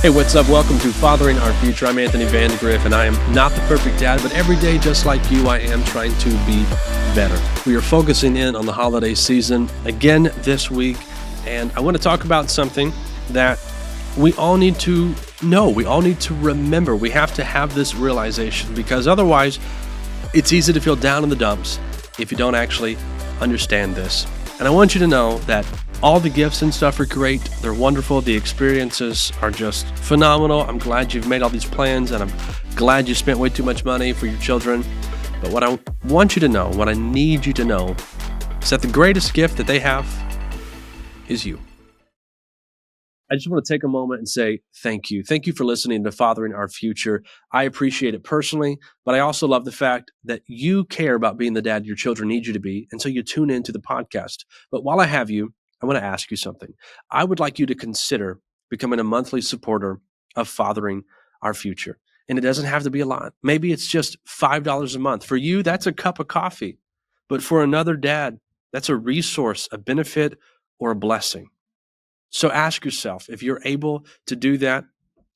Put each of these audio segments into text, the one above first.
Hey, what's up? Welcome to Fathering Our Future. I'm Anthony Vandegrift, and I am not the perfect dad, but every day, just like you, I am trying to be better. We are focusing in on the holiday season again this week, and I want to talk about something that we all need to know. We all need to remember. We have to have this realization, because otherwise, it's easy to feel down in the dumps if you don't actually understand this. And I want you to know that all the gifts and stuff are great. They're wonderful. The experiences are just phenomenal. I'm glad you've made all these plans, and I'm glad you spent way too much money for your children. But what I want you to know, what I need you to know, is that the greatest gift that they have is you. I just want to take a moment and say thank you. Thank you for listening to Fathering Our Future. I appreciate it personally, but I also love the fact that you care about being the dad your children need you to be, and so you tune into the podcast. But while I have you, I want to ask you something. I would like you to consider becoming a monthly supporter of Fathering Our Future. And it doesn't have to be a lot. Maybe it's just $5 a month. For you, that's a cup of coffee. But for another dad, that's a resource, a benefit, or a blessing. So ask yourself if you're able to do that,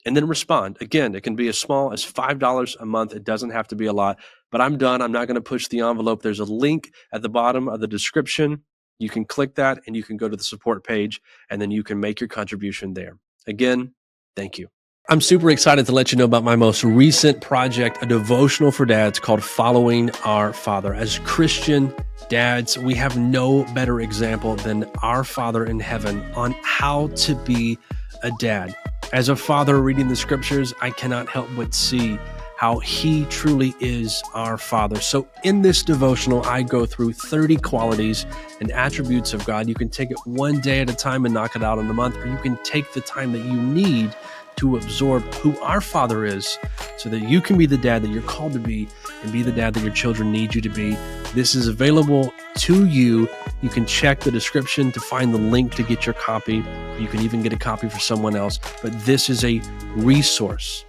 and then respond. Again, it can be as small as $5 a month. It doesn't have to be a lot. But I'm done. I'm not going to push the envelope. There's a link at the bottom of the description. You can click that and you can go to the support page, and then you can make your contribution there. Again, thank you. I'm super excited to let you know about my most recent project, a devotional for dads called Following Our Father. As Christian dads, we have no better example than our Father in heaven on how to be a dad. As a father reading the scriptures, I cannot help but see how he truly is our Father. So in this devotional, I go through 30 qualities and attributes of God. You can take it one day at a time and knock it out in a month, or you can take the time that you need to absorb who our Father is so that you can be the dad that you're called to be and be the dad that your children need you to be. This is available to you. You can check the description to find the link to get your copy. You can even get a copy for someone else. But this is a resource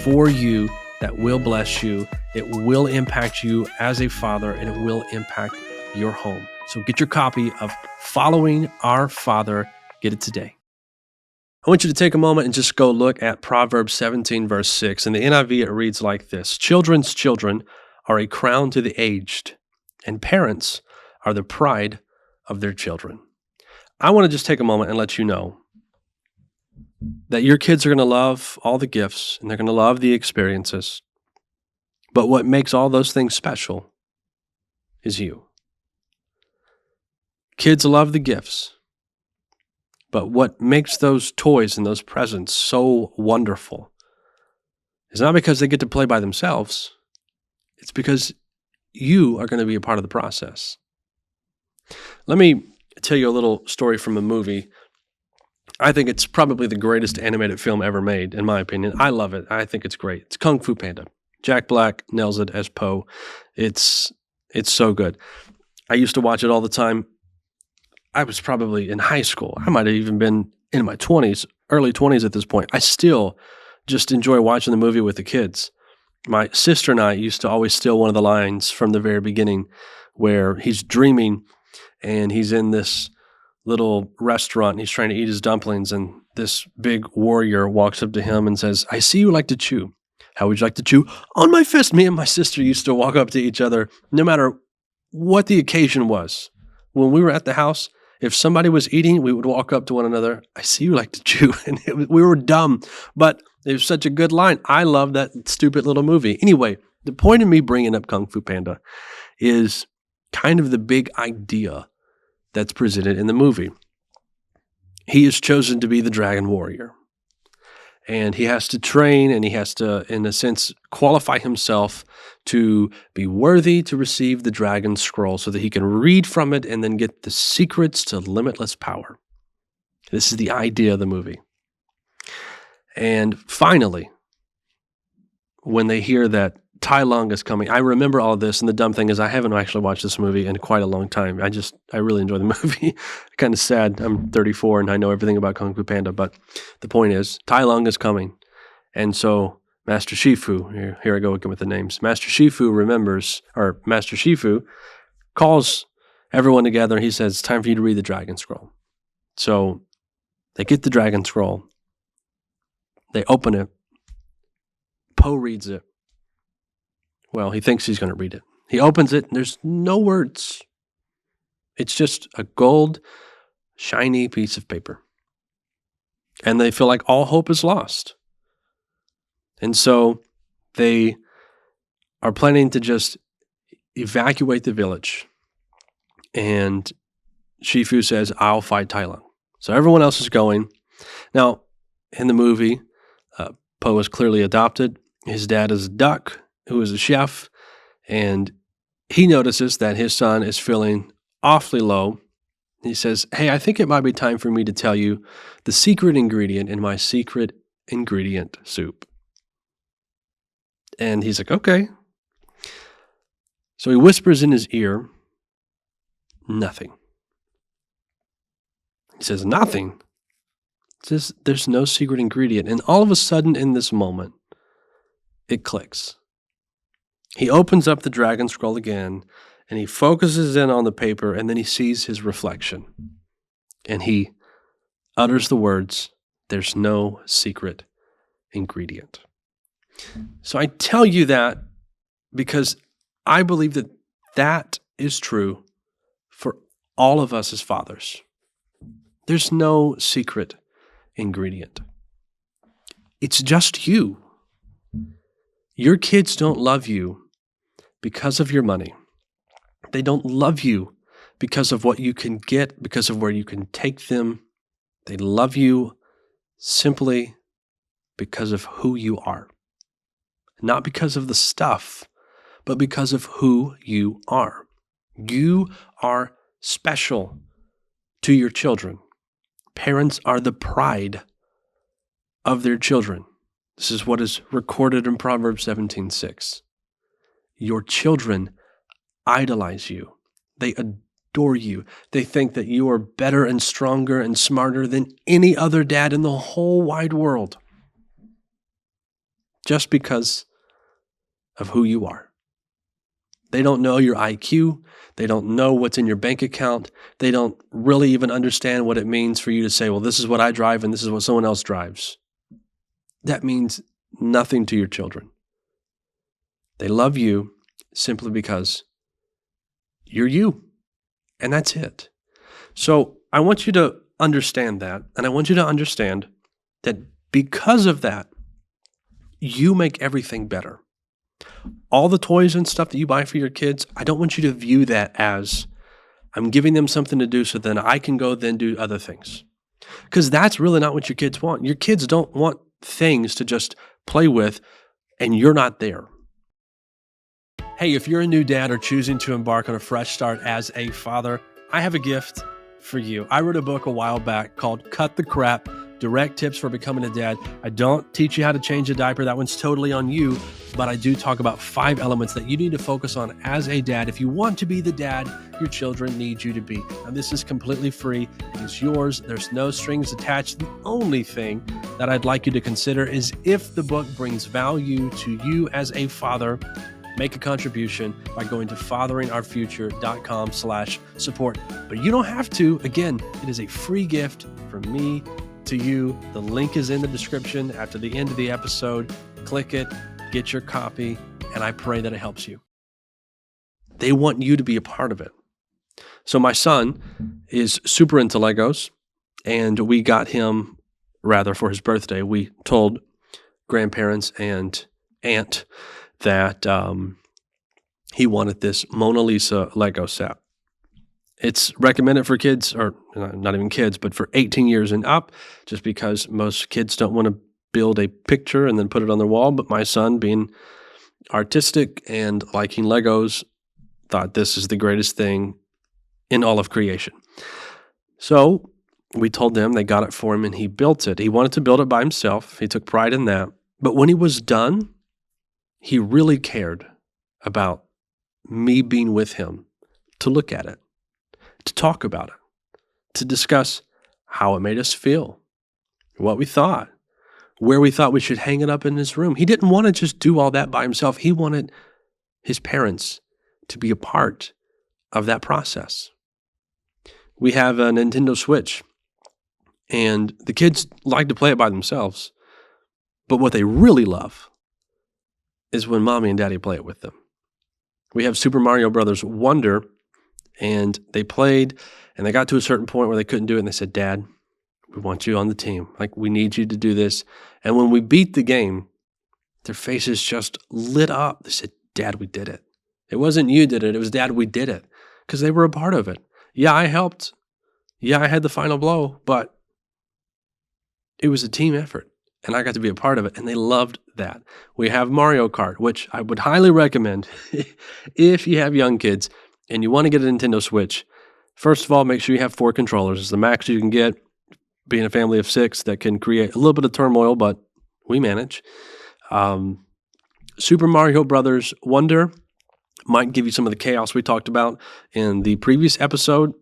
for you that will bless you. It will impact you as a father, and it will impact your home. So get your copy of Following Our Father. Get it today. I want you to take a moment and just go look at Proverbs 17, verse 6. In the NIV, it reads like this: Children's children are a crown to the aged, and parents are the pride of their children. I want to just take a moment and let you know that your kids are going to love all the gifts, and they're going to love the experiences. But what makes all those things special is you. Kids love the gifts. But what makes those toys and those presents so wonderful is not because they get to play by themselves. It's because you are going to be a part of the process. Let me tell you a little story from a movie. I think it's probably the greatest animated film ever made, in my opinion. I love it. I think it's great. It's Kung Fu Panda. Jack Black nails it as Po. It's so good. I used to watch it all the time. I was probably in high school. I might have even been in my 20s, early 20s at this point. I still just enjoy watching the movie with the kids. My sister and I used to always steal one of the lines from the very beginning where he's dreaming and he's in this little restaurant and he's trying to eat his dumplings, and this big warrior walks up to him and says, "I see you like to chew. How would you like to chew?" On my fist. Me and my sister used to walk up to each other no matter what the occasion was. When we were at the house, if somebody was eating, we would walk up to one another. "I see you like to chew." And we were dumb, but it was such a good line. I love that stupid little movie. Anyway, the point of me bringing up Kung Fu Panda is kind of the big idea that's presented in the movie. He is chosen to be the dragon warrior, and he has to train, and he has to, in a sense, qualify himself to be worthy to receive the dragon scroll so that he can read from it and then get the secrets to limitless power. This is the idea of the movie. And finally, when they hear that Tai Lung is coming, I remember all of this, and the dumb thing is I haven't actually watched this movie in quite a long time. I really enjoy the movie. Kind of sad. I'm 34 and I know everything about Kung Fu Panda, but the point is Tai Lung is coming. And so Master Shifu, here I go again with the names. Master Shifu calls everyone together. He says, "It's time for you to read the Dragon Scroll." So they get the Dragon Scroll. They open it. Poe reads it. Well, he thinks he's going to read it. He opens it, and there's no words. It's just a gold, shiny piece of paper. And they feel like all hope is lost. And so they are planning to just evacuate the village. And Shifu says, I'll fight Tai Lung. So everyone else is going. Now, in the movie, Poe is clearly adopted. His dad is a duck who is a chef. And he notices that his son is feeling awfully low. He says, hey, I think it might be time for me to tell you the secret ingredient in my secret ingredient soup. And he's like, okay. So he whispers in his ear, nothing. He says, nothing. He says, there's no secret ingredient. And all of a sudden in this moment, it clicks. He opens up the dragon scroll again, and he focuses in on the paper, and then he sees his reflection. And he utters the words, there's no secret ingredient. So I tell you that because I believe that that is true for all of us as fathers. There's no secret ingredient. It's just you. Your kids don't love you because of your money. They don't love you because of what you can get, because of where you can take them. They love you simply because of who you are. Not because of the stuff, but because of who you are. You are special to your children. Parents are the pride of their children. This is what is recorded in Proverbs 17:6. Your children idolize you. They adore you. They think that you are better and stronger and smarter than any other dad in the whole wide world. Just because of who you are. They don't know your IQ. They don't know what's in your bank account. They don't really even understand what it means for you to say, well, this is what I drive and this is what someone else drives. That means nothing to your children. They love you simply because you're you. And that's it. So I want you to understand that. And I want you to understand that because of that, you make everything better. All the toys and stuff that you buy for your kids, I don't want you to view that as I'm giving them something to do so then I can go then do other things. Because that's really not what your kids want. Your kids don't want things to just play with and you're not there. Hey, if you're a new dad or choosing to embark on a fresh start as a father, I have a gift for you. I wrote a book a while back called Cut the Crap, Direct Tips for Becoming a Dad. I don't teach you how to change a diaper. That one's totally on you. But I do talk about 5 elements that you need to focus on as a dad if you want to be the dad your children need you to be. And this is completely free. It is yours. There's no strings attached. The only thing that I'd like you to consider is if the book brings value to you as a father, make a contribution by going to fatheringourfuture.com/support. But you don't have to. Again, it is a free gift from me to you. The link is in the description after the end of the episode. Click it, get your copy, and I pray that it helps you. They want you to be a part of it. So my son is super into Legos, and we got him, rather for his birthday, we told grandparents and aunt that he wanted this Mona Lisa Lego set. It's recommended for kids, or not even kids, but for 18 years and up, just because most kids don't want to build a picture and then put it on their wall. But my son, being artistic and liking Legos, thought this is the greatest thing in all of creation. So we told them, they got it for him, and he built it. He wanted to build it by himself. He took pride in that. But when he was done, he really cared about me being with him to look at it, to talk about it, to discuss how it made us feel, what we thought, where we thought we should hang it up in his room. He didn't want to just do all that by himself. He wanted his parents to be a part of that process. We have a Nintendo Switch, and the kids like to play it by themselves. But what they really love is when mommy and daddy play it with them. We have Super Mario Brothers Wonder, and they played, and they got to a certain point where they couldn't do it, and they said, Dad, we want you on the team. Like, we need you to do this. And when we beat the game, their faces just lit up. They said, Dad, we did it. It wasn't you did it. It was Dad, we did it. Because they were a part of it. Yeah, I helped. Yeah, I had the final blow, but it was a team effort. And I got to be a part of it, and they loved that. We have Mario Kart, which I would highly recommend if you have young kids and you want to get a Nintendo Switch. First of all, make sure you have 4 controllers. It's the max you can get. Being a family of 6, that can create a little bit of turmoil, but we manage. Super Mario Brothers Wonder might give you some of the chaos we talked about in the previous episode,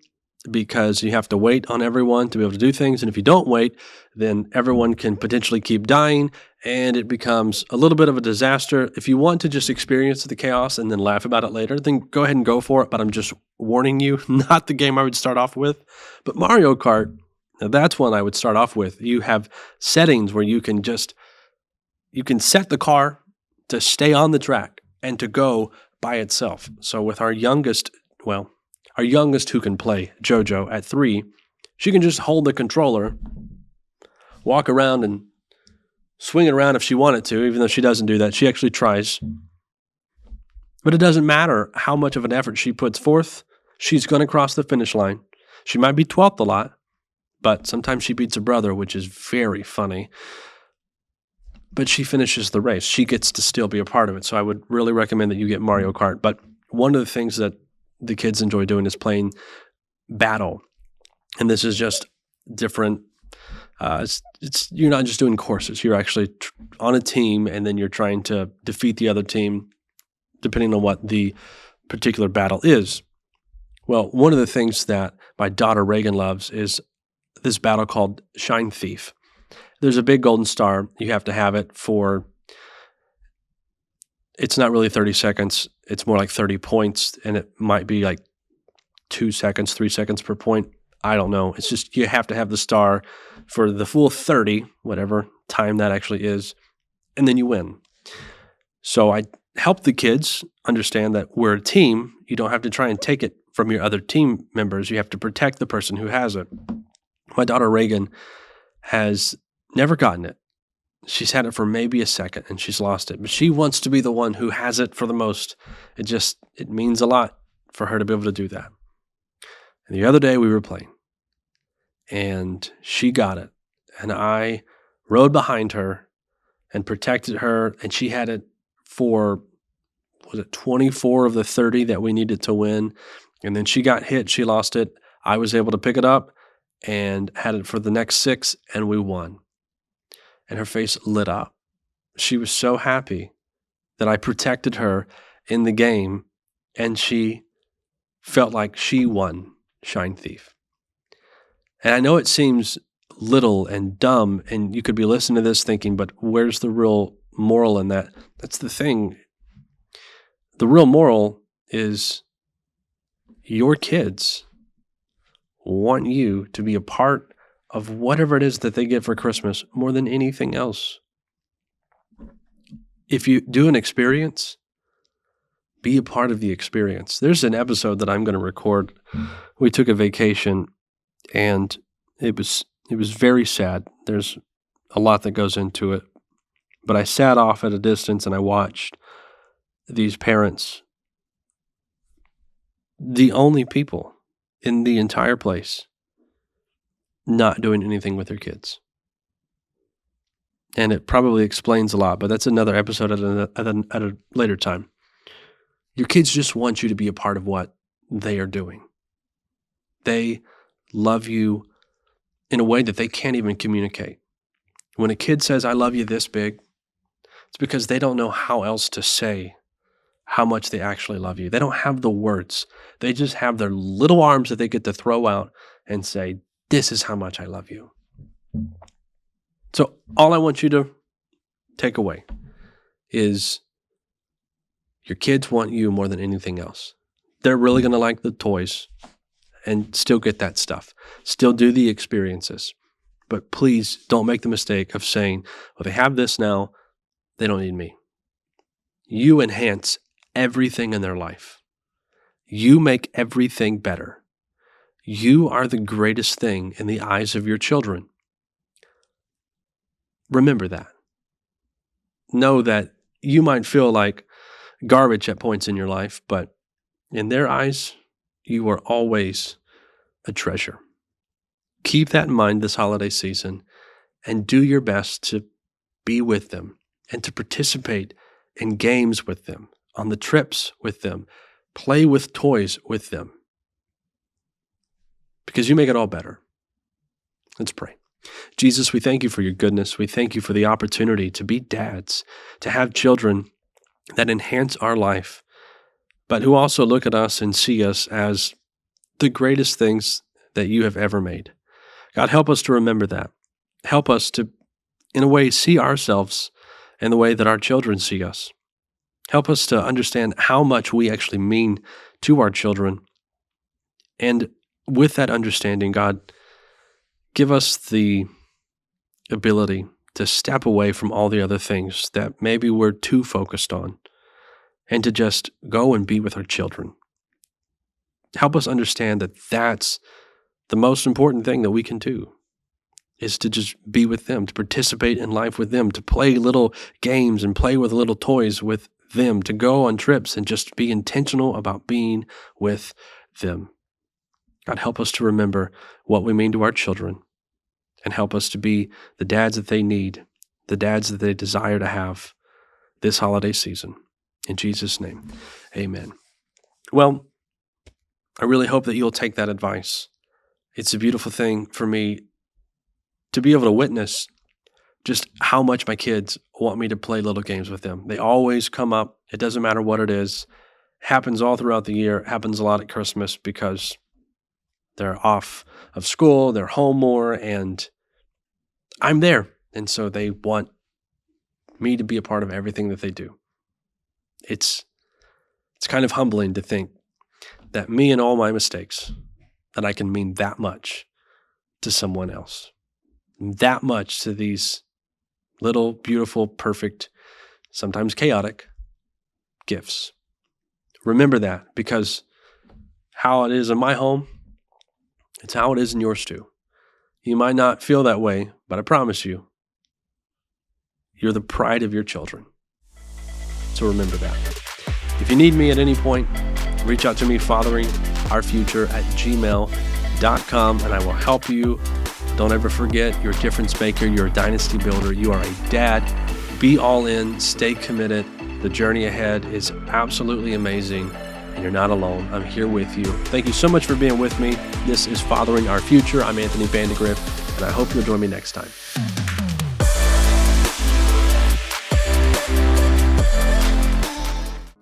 because you have to wait on everyone to be able to do things. And if you don't wait, then everyone can potentially keep dying, and it becomes a little bit of a disaster. If you want to just experience the chaos and then laugh about it later, then go ahead and go for it. But I'm just warning you, not the game I would start off with. But Mario Kart, now that's one I would start off with. You have settings where you can set the car to stay on the track and to go by itself. So with our youngest who can play, JoJo, at 3, she can just hold the controller, walk around and swing it around if she wanted to, even though she doesn't do that. She actually tries. But it doesn't matter how much of an effort she puts forth. She's going to cross the finish line. She might be 12th a lot, but sometimes she beats her brother, which is very funny. But she finishes the race. She gets to still be a part of it. So I would really recommend that you get Mario Kart. But one of the things that the kids enjoy doing is playing battle. And this is just different. You're not just doing courses. You're actually on a team, and then you're trying to defeat the other team, depending on what the particular battle is. Well, one of the things that my daughter Reagan loves is this battle called Shine Thief. There's a big golden star. You have to have it for, it's not really 30 seconds. It's more like 30 points, and it might be like 2 seconds, 3 seconds per point. I don't know. It's just you have to have the star for the full 30, whatever time that actually is, and then you win. So I help the kids understand that we're a team. You don't have to try and take it from your other team members. You have to protect the person who has it. My daughter Reagan has never gotten it. She's had it for maybe a second, and she's lost it. But she wants to be the one who has it for the most. It means a lot for her to be able to do that. And the other day we were playing, and she got it. And I rode behind her and protected her, and she had it for, 24 of the 30 that we needed to win. And then she got hit. She lost it. I was able to pick it up and had it for the next 6, and we won. And her face lit up. She was so happy that I protected her in the game, and she felt like she won Shine Thief. And I know it seems little and dumb, and you could be listening to this thinking, but where's the real moral in that? That's the thing. The real moral is your kids want you to be a part of whatever it is that they get for Christmas more than anything else. If you do an experience, be a part of the experience. There's an episode that I'm going to record. We took a vacation, and it was very sad. There's a lot that goes into it. But I sat off at a distance and I watched these parents, the only people in the entire place, not doing anything with their kids. And it probably explains a lot, but that's another episode at a later time. Your kids just want you to be a part of what they are doing. They love you in a way that they can't even communicate. When a kid says, I love you this big, it's because they don't know how else to say how much they actually love you. They don't have the words. They just have their little arms that they get to throw out and say, this is how much I love you. So all I want you to take away is your kids want you more than anything else. They're really going to like the toys and still get that stuff. Still do the experiences. But please don't make the mistake of saying, well, they have this now, they don't need me. You enhance everything in their life. You make everything better. You are the greatest thing in the eyes of your children. Remember that. Know that you might feel like garbage at points in your life, but in their eyes, you are always a treasure. Keep that in mind this holiday season and do your best to be with them and to participate in games with them, on the trips with them, play with toys with them, because you make it all better. Let's pray. Jesus, we thank you for your goodness. We thank you for the opportunity to be dads, to have children that enhance our life, but who also look at us and see us as the greatest things that you have ever made. God, help us to remember that. Help us to, in a way, see ourselves in the way that our children see us. Help us to understand how much we actually mean to our children. And with that understanding, God, give us the ability to step away from all the other things that maybe we're too focused on and to just go and be with our children. Help us understand that that's the most important thing that we can do, is to just be with them, to participate in life with them, to play little games and play with little toys with them, to go on trips and just be intentional about being with them. God, help us to remember what we mean to our children and help us to be the dads that they need, the dads that they desire to have this holiday season. In Jesus' name, amen. Well, I really hope that you'll take that advice. It's a beautiful thing for me to be able to witness just how much my kids want me to play little games with them. They always come up. It doesn't matter what it is. Happens all throughout the year. Happens a lot at Christmas because they're off of school, they're home more, and I'm there. And so they want me to be a part of everything that they do. It's kind of humbling to think that me and all my mistakes, that I can mean that much to someone else, that much to these little, beautiful, perfect, sometimes chaotic gifts. Remember that, because how it is in my home, it's how it is in yours too. You might not feel that way, but I promise you, you're the pride of your children. So remember that. If you need me at any point, reach out to me, fatheringourfuture@gmail.com, and I will help you. Don't ever forget, you're a difference maker. You're a dynasty builder. You are a dad. Be all in. Stay committed. The journey ahead is absolutely amazing, and you're not alone. I'm here with you. Thank you so much for being with me. This is Fathering Our Future. I'm Anthony Vandegrift, and I hope you'll join me next time.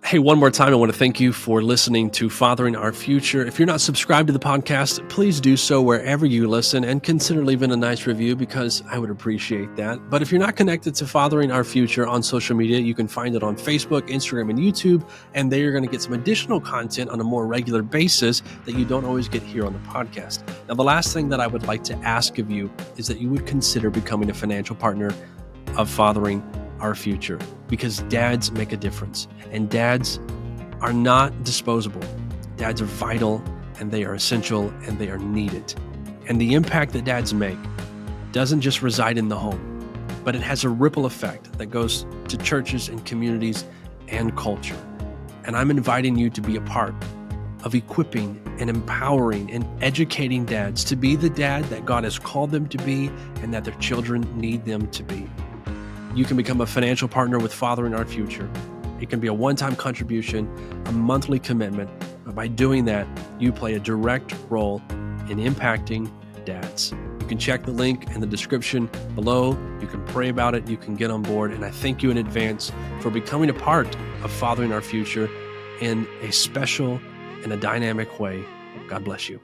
Hey, one more time, I want to thank you for listening to Fathering Our Future. If you're not subscribed to the podcast, please do so wherever you listen and consider leaving a nice review, because I would appreciate that. But if you're not connected to Fathering Our Future on social media, you can find it on Facebook, Instagram, and YouTube, and there you're going to get some additional content on a more regular basis that you don't always get here on the podcast. Now, the last thing that I would like to ask of you is that you would consider becoming a financial partner of Fathering Our Future, because dads make a difference, and dads are not disposable. Dads are vital, and they are essential, and they are needed. And the impact that dads make doesn't just reside in the home, but it has a ripple effect that goes to churches and communities and culture. And I'm inviting you to be a part of equipping and empowering and educating dads to be the dad that God has called them to be and that their children need them to be. You can become a financial partner with Fathering Our Future. It can be a one-time contribution, a monthly commitment, but by doing that, you play a direct role in impacting dads. You can check the link in the description below. You can pray about it. You can get on board. And I thank you in advance for becoming a part of Fathering Our Future in a special and a dynamic way. God bless you.